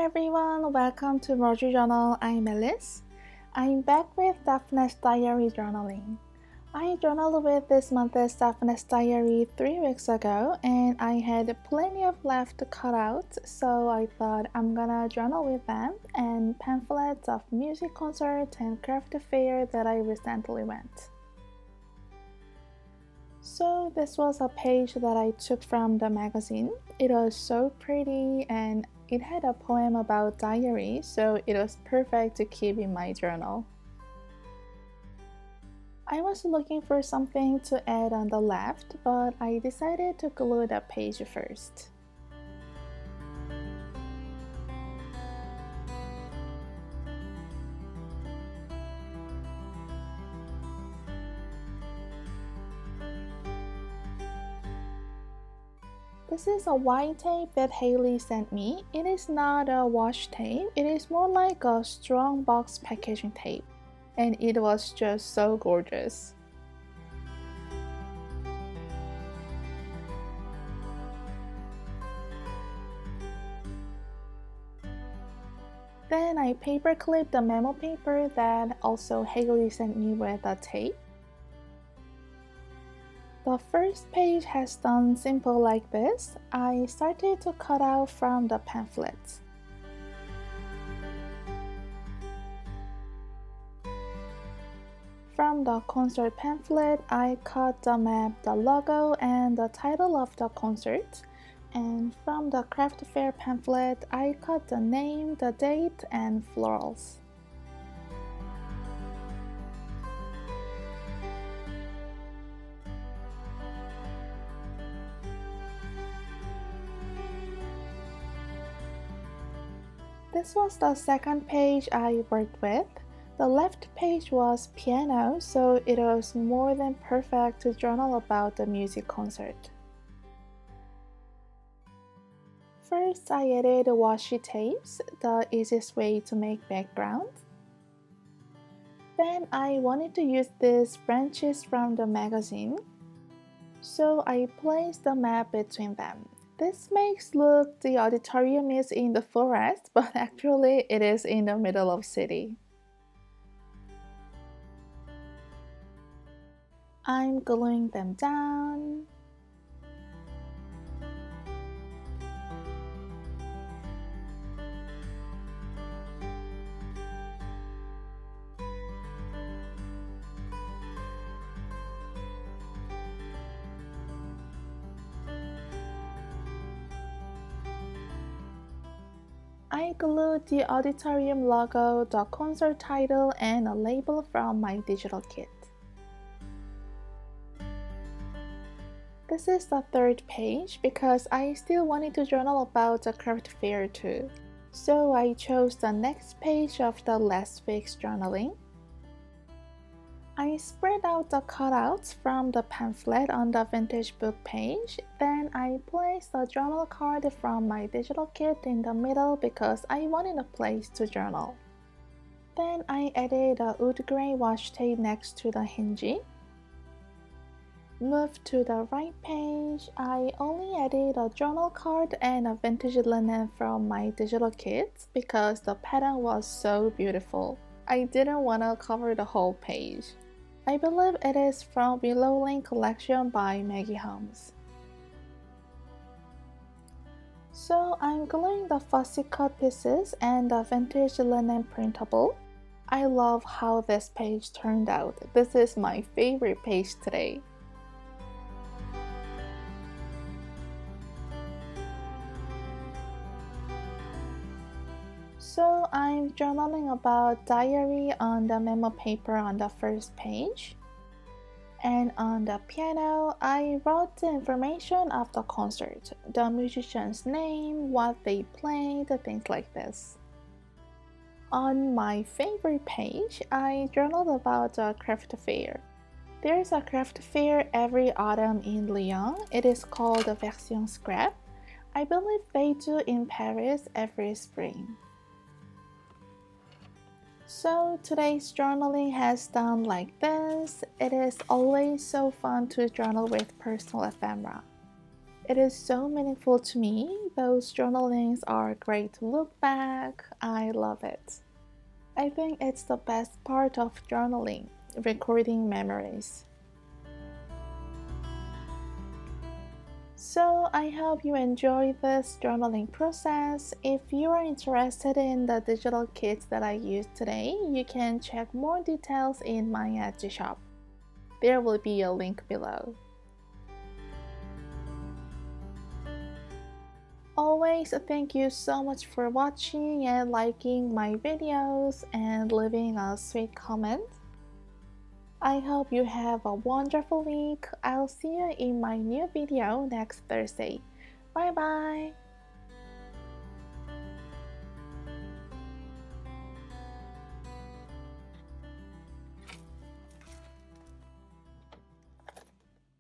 everyone, welcome to Junk Jurnal. I'm Alice. I'm back with Daphne's diary journaling. I journaled with this month's Daphne's diary 3 weeks ago and I had plenty of left cutouts, so I thought I'm gonna journal with them and pamphlets of music concerts and craft fair that I recently went. So this was a page that I took from the magazine. It was so pretty and it had a poem about diary, so it was perfect to keep in my journal. I was looking for something to add on the left, but I decided to glue the page first. This is a white tape that Haley sent me. It is not a washi tape, it is more like a strong box packaging tape, and it was just so gorgeous. Then I paper clipped the memo paper that also Haley sent me with a tape. The first page has done simple like this. I started to cut out from the pamphlets. From the concert pamphlet, I cut the map, the logo, and the title of the concert. And from the craft fair pamphlet, I cut the name, the date, and florals. This was the second page I worked with. The left page was piano, so it was more than perfect to journal about the music concert. First, I added washi tapes, the easiest way to make background. Then I wanted to use these branches from the magazine, so I placed the map between them. This makes look the auditorium is in the forest, but actually it is in the middle of city. I'm gluing them down. I glued the auditorium logo, the concert title, and a label from my digital kit. This is the third page because I still wanted to journal about the craft fair too. So I chose the next page of the last week's journaling. I spread out the cutouts from the pamphlet on the vintage book page. Then I placed a journal card from my digital kit in the middle because I wanted a place to journal. Then I added a wood grain washi tape next to the hinge. Move to the right page. I only added a journal card and a vintage linen from my digital kit because the pattern was so beautiful. I didn't want to cover the whole page. I believe it is from Below Link collection by Maggie Holmes. So I'm gluing the fussy cut pieces and the vintage linen printable. I love how this page turned out. This is my favorite page today. So I'm journaling about diary on the memo paper on the first page. And on the piano, I wrote the information of the concert, the musician's name, what they played, things like this. On my favorite page, I journaled about the craft fair. There's a craft fair every autumn in Lyon. It is called the Version Scrap. I believe they do in Paris every spring. So today's journaling has done like this. It is always so fun to journal with personal ephemera. It is so meaningful to me. Those journalings are great to look back. I love it. I think it's the best part of journaling, recording memories. So I hope you enjoy this journaling process. If you are interested in the digital kits that I used today, you can check more details in my Etsy shop. There will be a link below. Always thank you so much for watching and liking my videos and leaving a sweet comment. I hope you have a wonderful week. I'll see you in my new video next Thursday. Bye bye!